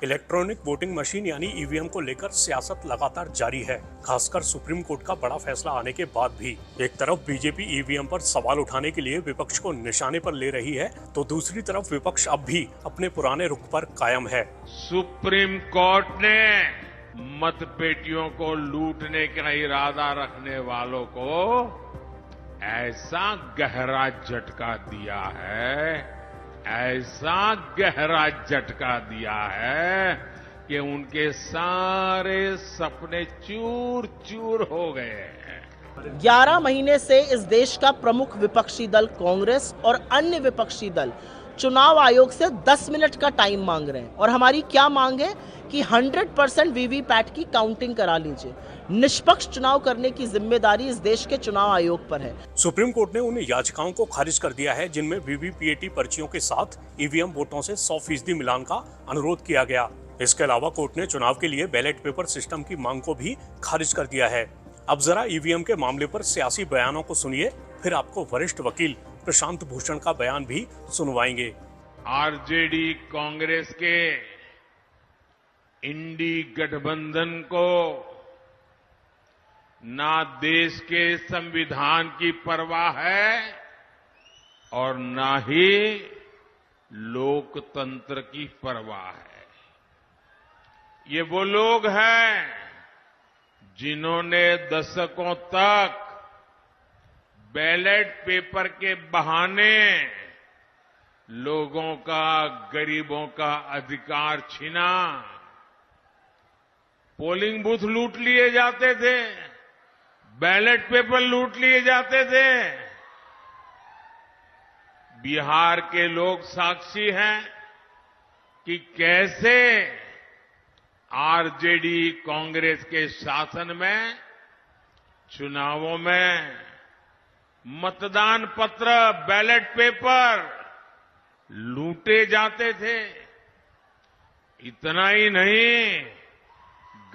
Electronic voting machine यानी EVM को लेकर सियासत लगातार जारी है। खासकर सुप्रीम कोर्ट का बड़ा फैसला आने के बाद भी एक तरफ बीजेपी ईवीएम पर सवाल उठाने के लिए विपक्ष को निशाने पर ले रही है, तो दूसरी तरफ विपक्ष अब भी अपने पुराने रुख पर कायम है। सुप्रीम कोर्ट ने मतपेटियों को लूटने का इरादा रखने वालों को ऐसा गहरा झटका दिया है, ऐसा गहरा झटका दिया है कि उनके सारे सपने चूर चूर हो गए हैं। 11 महीने से इस देश का प्रमुख विपक्षी दल कांग्रेस और अन्य विपक्षी दल चुनाव आयोग से 10 मिनट का टाइम मांग रहे हैं और हमारी क्या मांग है कि 100% वीवीपैट की काउंटिंग करा लीजिए। निष्पक्ष चुनाव करने की जिम्मेदारी इस देश के चुनाव आयोग पर है। सुप्रीम कोर्ट ने उन याचिकाओं को खारिज कर दिया है जिनमें वीवीपीएटी पर्चियों के साथ ईवीएम वोटों से 100% मिलान का अनुरोध किया गया। इसके अलावा कोर्ट ने चुनाव के लिए बैलेट पेपर सिस्टम की मांग को भी खारिज कर दिया है। अब जरा ईवीएम के मामले पर सियासी बयानों को सुनिए, फिर आपको वरिष्ठ वकील प्रशांत भूषण का बयान भी सुनवाएंगे। आरजेडी कांग्रेस के इंडी गठबंधन को ना देश के संविधान की परवाह है और ना ही लोकतंत्र की परवाह है। ये वो लोग हैं जिन्होंने दशकों तक बैलेट पेपर के बहाने लोगों का, गरीबों का अधिकार छीना। पोलिंग बूथ लूट लिए जाते थे, बैलेट पेपर लूट लिए जाते थे। बिहार के लोग साक्षी हैं कि कैसे आरजेडी कांग्रेस के शासन में चुनावों में मतदान पत्र, बैलेट पेपर लूटे जाते थे। इतना ही नहीं,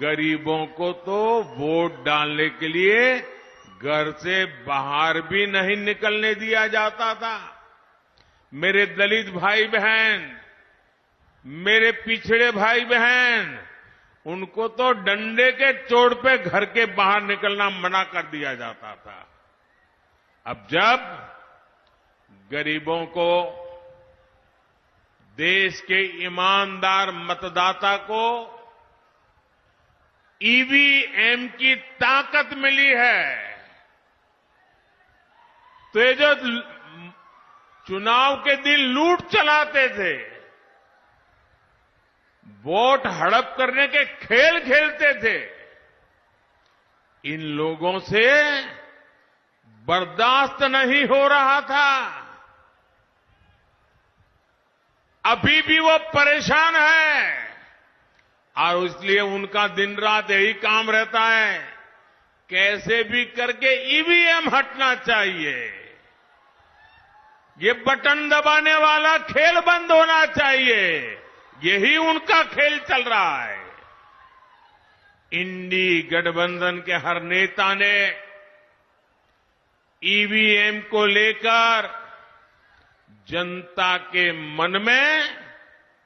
गरीबों को तो वोट डालने के लिए घर से बाहर भी नहीं निकलने दिया जाता था। मेरे दलित भाई बहन, मेरे पिछड़े भाई बहन, उनको तो डंडे के चोट पे घर के बाहर निकलना मना कर दिया जाता था। अब जब गरीबों को, देश के ईमानदार मतदाता को ईवीएम की ताकत मिली है, तो ये जो चुनाव के दिन लूट चलाते थे, वोट हड़प करने के खेल खेलते थे, इन लोगों से बर्दाश्त नहीं हो रहा था। अभी भी वो परेशान है और इसलिए उनका दिन रात यही काम रहता है, कैसे भी करके ईवीएम हटना चाहिए, ये बटन दबाने वाला खेल बंद होना चाहिए। यही उनका खेल चल रहा है। इंडी गठबंधन के हर नेता ने ईवीएम को लेकर जनता के मन में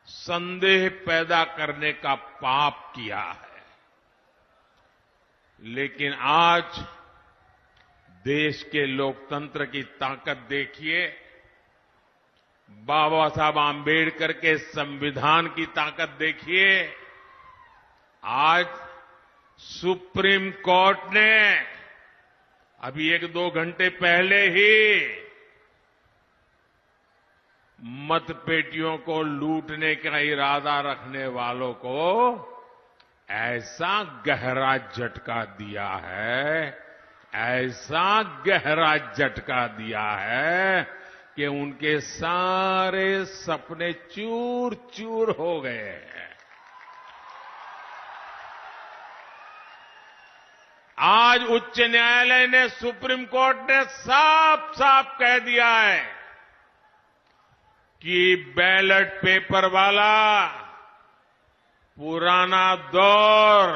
संदेह पैदा करने का पाप किया है। लेकिन आज देश के लोकतंत्र की ताकत देखिए, बाबा साहब आंबेडकर के संविधान की ताकत देखिए। आज सुप्रीम कोर्ट ने अभी 1-2 घंटे पहले ही मतपेटियों को लूटने का इरादा रखने वालों को ऐसा गहरा झटका दिया है, ऐसा गहरा झटका दिया है कि उनके सारे सपने चूर चूर हो गए हैं। आज उच्च न्यायालय ने, सुप्रीम कोर्ट ने साफ साफ कह दिया है कि बैलेट पेपर वाला पुराना दौर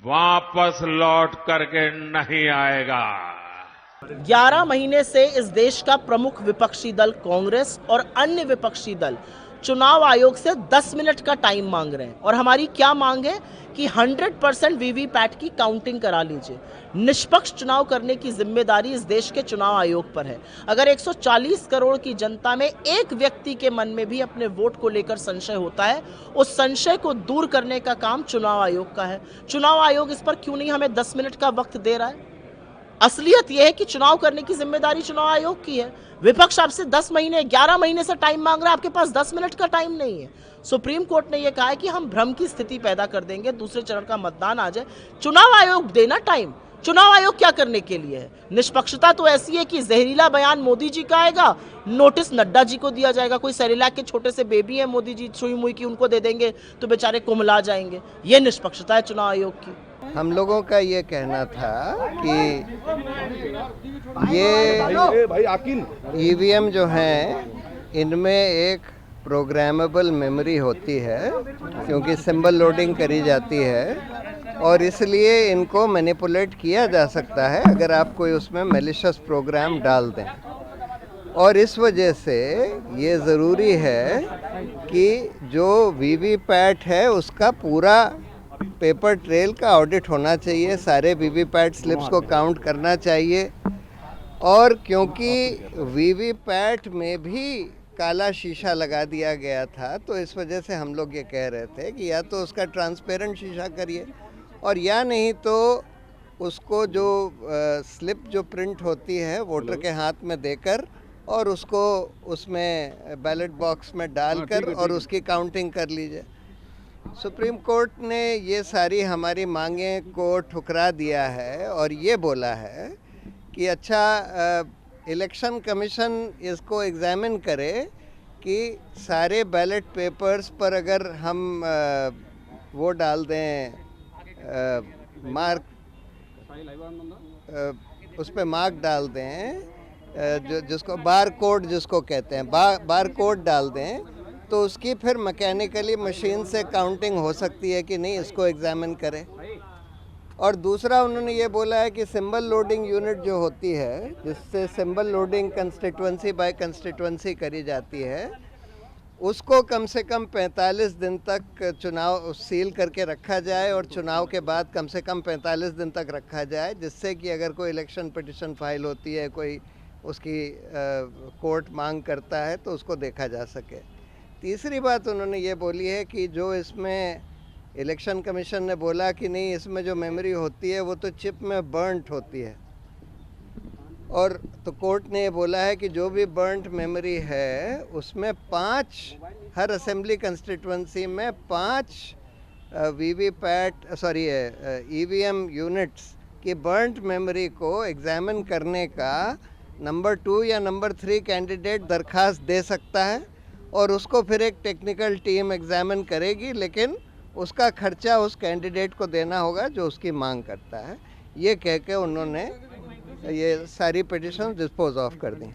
वापस लौट करके नहीं आएगा। 11 महीने से इस देश का प्रमुख विपक्षी दल कांग्रेस और अन्य विपक्षी दल चुनाव आयोग से 10 मिनट का टाइम मांग रहे हैं और हमारी क्या मांग है कि 100% वीवीपैट की काउंटिंग करा लीजिए। निष्पक्ष चुनाव करने की जिम्मेदारी इस देश के चुनाव आयोग पर है। अगर 140 करोड़ की जनता में एक व्यक्ति के मन में भी अपने वोट को लेकर संशय होता है, उस संशय को दूर करने का काम चुनाव आयोग का है। चुनाव आयोग इस पर क्यों नहीं हमें 10 मिनट का वक्त दे रहा है? असलियत यह है कि चुनाव करने की जिम्मेदारी चुनाव आयोग की है। विपक्ष आपसे 10 महीने 11 महीने से टाइम मांग रहा है, आपके पास 10 मिनट का टाइम नहीं है। सुप्रीम कोर्ट ने यह कहा है कि हम भ्रम की स्थिति पैदा कर देंगे, दूसरे चरण का मतदान आ जाए। चुनाव आयोग देना टाइम। चुनाव आयोग क्या करने के लिए है? निष्पक्षता तो ऐसी है कि जहरीला बयान मोदी जी का आएगा, नोटिस नड्डा जी को दिया जाएगा। कोई सेरेलैक के छोटे से बेबी है, मोदी जी सुई मुई की उनको दे देंगे तो बेचारे कुमला जाएंगे। ये निष्पक्षता है चुनाव आयोग की। हम लोगों का ये कहना था कि ये ईवीएम जो हैं इनमें एक प्रोग्रामेबल मेमोरी होती है, क्योंकि सिंबल लोडिंग करी जाती है और इसलिए इनको मैनिपुलेट किया जा सकता है अगर आप कोई उसमें मैलिशियस प्रोग्राम डाल दें। और इस वजह से ये ज़रूरी है कि जो वीवीपैट है उसका पूरा पेपर ट्रेल का ऑडिट होना चाहिए, सारे वीवीपैट स्लिप्स को काउंट करना चाहिए। और क्योंकि वीवीपैट में भी काला शीशा लगा दिया गया था, तो इस वजह से हम लोग ये कह रहे थे कि या तो उसका ट्रांसपेरेंट शीशा करिए और या नहीं तो उसको जो स्लिप जो प्रिंट होती है वोटर के हाथ में देकर और उसको उसमें बैलेट बॉक्स में डालकर और उसकी काउंटिंग कर लीजिए। सुप्रीम कोर्ट ने ये सारी हमारी मांगें को ठुकरा दिया है और ये बोला है कि अच्छा इलेक्शन कमीशन इसको एग्जामिन करे कि सारे बैलेट पेपर्स पर अगर हम वो डाल दें मार्क, उस पर मार्क डाल दें, जिसको बार कोड जिसको कहते हैं, बार कोड डाल दें, तो उसकी फिर मैकेनिकली मशीन से काउंटिंग हो सकती है कि नहीं, इसको एग्जामिन करें। और दूसरा उन्होंने ये बोला है कि सिंबल लोडिंग यूनिट जो होती है, जिससे symbol loading constituency by constituency करी जाती है, उसको कम से कम 45 दिन तक चुनाव सील करके रखा जाए और चुनाव के बाद कम से कम 45 दिन तक रखा जाए, जिससे कि अगर कोई इलेक्शन पिटिशन फाइल होती है, कोई उसकी कोर्ट मांग करता है तो उसको देखा जा सके। तीसरी बात उन्होंने ये बोली है कि जो इसमें इलेक्शन कमीशन ने बोला कि नहीं, इसमें जो मेमोरी होती है वो तो चिप में बर्नट होती है, और तो कोर्ट ने ये बोला है कि जो भी बर्नट मेमोरी है उसमें 5 हर असेंबली कंस्टिट्यूंसी में 5 ईवीएम यूनिट्स की बर्नट मेमोरी को एग्जामिन करने का नंबर 2 या नंबर 3 कैंडिडेट दरख्वास्त दे सकता है और उसको फिर एक टेक्निकल टीम एग्जामिन करेगी, लेकिन उसका खर्चा उस कैंडिडेट को देना होगा जो उसकी मांग करता है। ये कह के उन्होंने ये सारी पिटिशन डिस्पोज ऑफ कर दी।